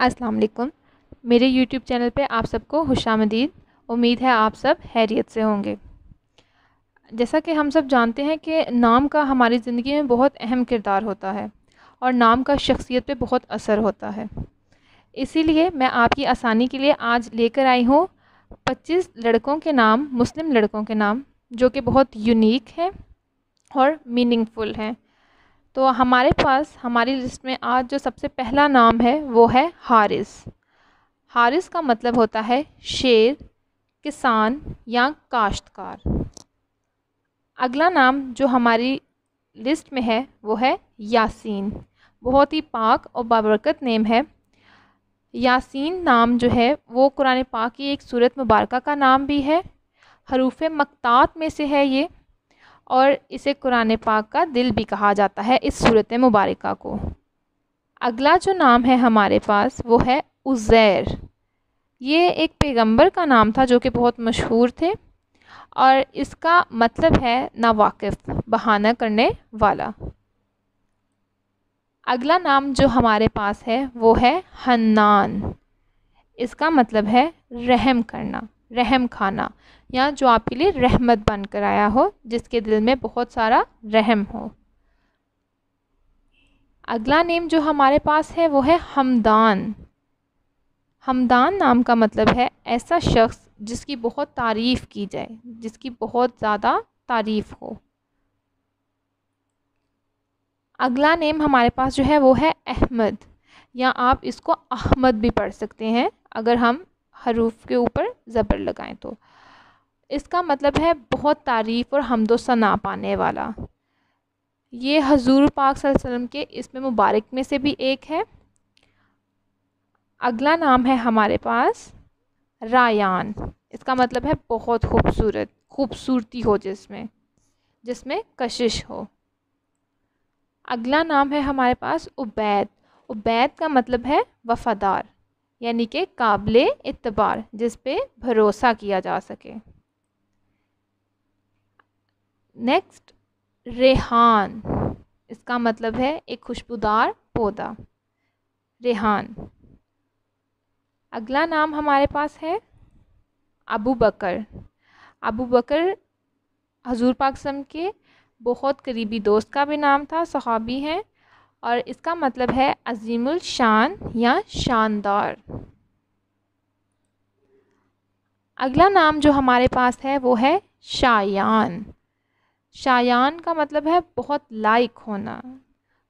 अस्सलाम वालेकुम। मेरे यूट्यूब चैनल पे आप सबको खुशामदीद। उम्मीद है आप सब खैरियत से होंगे। जैसा कि हम सब जानते हैं कि नाम का हमारी ज़िंदगी में बहुत अहम किरदार होता है और नाम का शख्सियत पे बहुत असर होता है। इसीलिए मैं आपकी आसानी के लिए आज लेकर आई हूँ 25 लड़कों के नाम, मुस्लिम लड़कों के नाम, जो कि बहुत यूनिक हैं और मीनिंगफुल हैं। तो हमारे पास हमारी लिस्ट में आज जो सबसे पहला नाम है वो है हारिस। हारिस का मतलब होता है शेर, किसान या काश्तकार। अगला नाम जो हमारी लिस्ट में है वो है यासीन। बहुत ही पाक और बाबरकत नेम है। यासीन नाम जो है वो कुरान पाक की एक सूरत मुबारका का नाम भी है। हरूफ मक्तात में से है ये, और इसे कुरान पाक का दिल भी कहा जाता है इस सूरत मुबारका को। अगला जो नाम है हमारे पास वो है उज़ैर। ये एक पैगंबर का नाम था जो कि बहुत मशहूर थे, और इसका मतलब है नावाकिफ़, बहाना करने वाला। अगला नाम जो हमारे पास है वो है हन्नान। इसका मतलब है रहम करना, रहम खाना, या जो आपके लिए रहमत बन कर आया हो, जिसके दिल में बहुत सारा रहम हो। अगला नेम जो हमारे पास है वो है हमदान। हमदान नाम का मतलब है ऐसा शख्स जिसकी बहुत तारीफ़ की जाए, जिसकी बहुत ज़्यादा तारीफ़ हो। अगला नेम हमारे पास जो है वो है अहमद, या आप इसको अहमद भी पढ़ सकते हैं अगर हम हरूफ के ऊपर ज़बर लगाएं तो। इसका मतलब है बहुत तारीफ़ और हम्दो सना पाने वाला। ये हजूर पाक सल्लल्लाहु अलैहि वसल्लम के इसमें मुबारक में से भी एक है। अगला नाम है हमारे पास रायान। इसका मतलब है बहुत खूबसूरत, खूबसूरती हो जिसमें, जिसमें कशिश हो। अगला नाम है हमारे पास उबैद। उबैद का मतलब है वफ़ादार, यानी कि काबिले इत्तबार, जिस पे भरोसा किया जा सके। नेक्स्ट रेहान। इसका मतलब है एक खुशबूदार पौधा, रेहान। अगला नाम हमारे पास है अबू बकर। अबू बकर हजूर पाक सल्लल्लाहु अलैहि वसल्लम के बहुत करीबी दोस्त का भी नाम था, सहाबी हैं, और इसका मतलब है अजीमुल शान या शानदार। अगला नाम जो हमारे पास है वो है शायान। शायान का मतलब है बहुत लायक होना,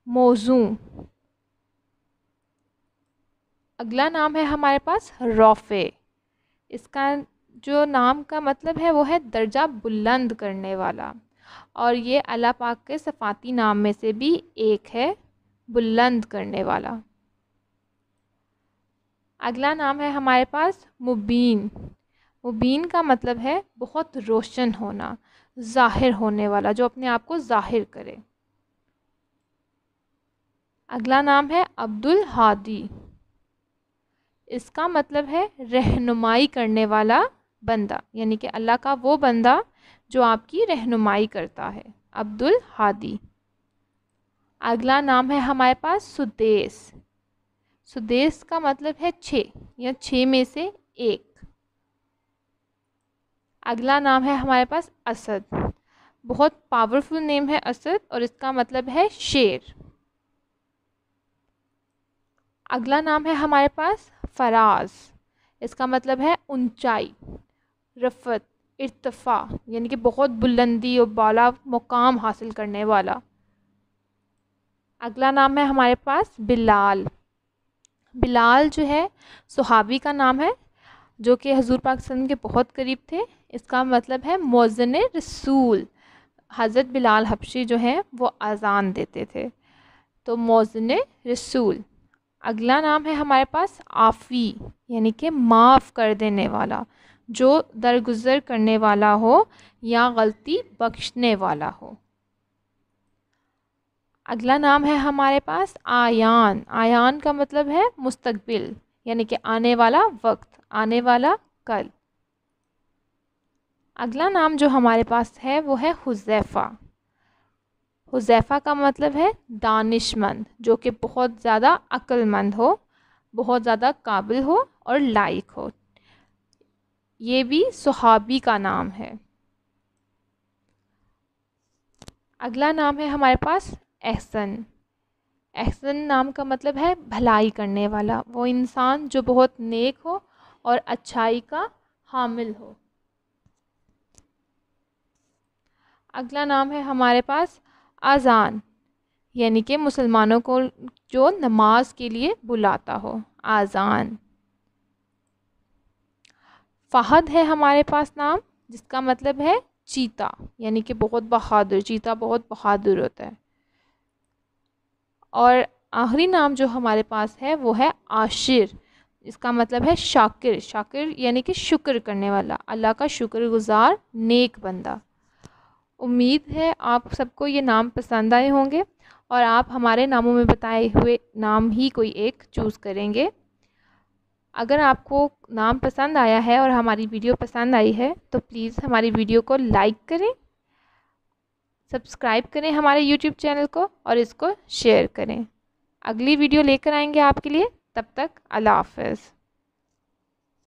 मौजू। अगला नाम है हमारे पास रौफ़े। इसका जो नाम का मतलब है वो है दर्जा बुलंद करने वाला, और ये अल्लाह पाक के सफ़ाती नाम में से भी एक है, बुलंद करने वाला। अगला नाम है हमारे पास मुबीन। मुबीन का मतलब है बहुत रोशन होना, ज़ाहिर होने वाला, जो अपने आप को ज़ाहिर करे। अगला नाम है अब्दुल हादी। इसका मतलब है रहनुमाई करने वाला बंदा, यानी कि अल्लाह का वो बंदा जो आपकी रहनुमाई करता है, अब्दुल हादी। अगला नाम है हमारे पास सुदेस। सुदेस का मतलब है 6 या 6 में से एक। अगला नाम है हमारे पास असद। बहुत पावरफुल नेम है असद, और इसका मतलब है शेर। अगला नाम है हमारे पास फराज। इसका मतलब है ऊंचाई, रफ़त, इर्तफ़ा, यानी कि बहुत बुलंदी और बाला मुकाम हासिल करने वाला। अगला नाम है हमारे पास बिलाल। बिलाल जो है सुहाबी का नाम है, जो कि हजूर पाक सल्लल्लाहु अलैहि वसल्लम के बहुत करीब थे। इसका मतलब है मौज़िन रसूल। हज़रत बिलाल हबशी जो हैं वो अज़ान देते थे, तो मौज़िन रसूल। अगला नाम है हमारे पास आफ़ी, यानी कि माफ़ कर देने वाला, जो दरगुज़र करने वाला हो या गलती बख्शने वाला हो। अगला नाम है हमारे पास आयान। आयान का मतलब है मुस्तकबिल, यानी कि आने वाला वक्त, आने वाला कल। अगला नाम जो हमारे पास है वो है हुज़ैफ़ा। हुज़ैफ़ा का मतलब है दानिशमंद, जो कि बहुत ज़्यादा अक्लमंद हो, बहुत ज़्यादा काबिल हो और लायक हो। ये भी सहाबी का नाम है। अगला नाम है हमारे पास एहसन। एहसन नाम का मतलब है भलाई करने वाला, वो इंसान जो बहुत नेक हो और अच्छाई का हामिल हो। अगला नाम है हमारे पास आज़ान, यानी कि मुसलमानों को जो नमाज के लिए बुलाता हो, आज़ान। फ़हद है हमारे पास नाम, जिसका मतलब है चीता, यानी कि बहुत बहादुर, चीता बहुत बहादुर होता है। और आखिरी नाम जो हमारे पास है वो है आशिर, इसका मतलब है शाकिर। शाकिर यानी कि शुक्र करने वाला, अल्लाह का शुक्रगुज़ार नेक बंदा। उम्मीद है आप सबको ये नाम पसंद आए होंगे और आप हमारे नामों में बताए हुए नाम ही कोई एक चूज़ करेंगे। अगर आपको नाम पसंद आया है और हमारी वीडियो पसंद आई है तो प्लीज़ हमारी वीडियो को लाइक करें, सब्सक्राइब करें हमारे यूट्यूब चैनल को और इसको शेयर करें। अगली वीडियो लेकर आएंगे आपके लिए, तब तक अल्लाह हाफ़िज़।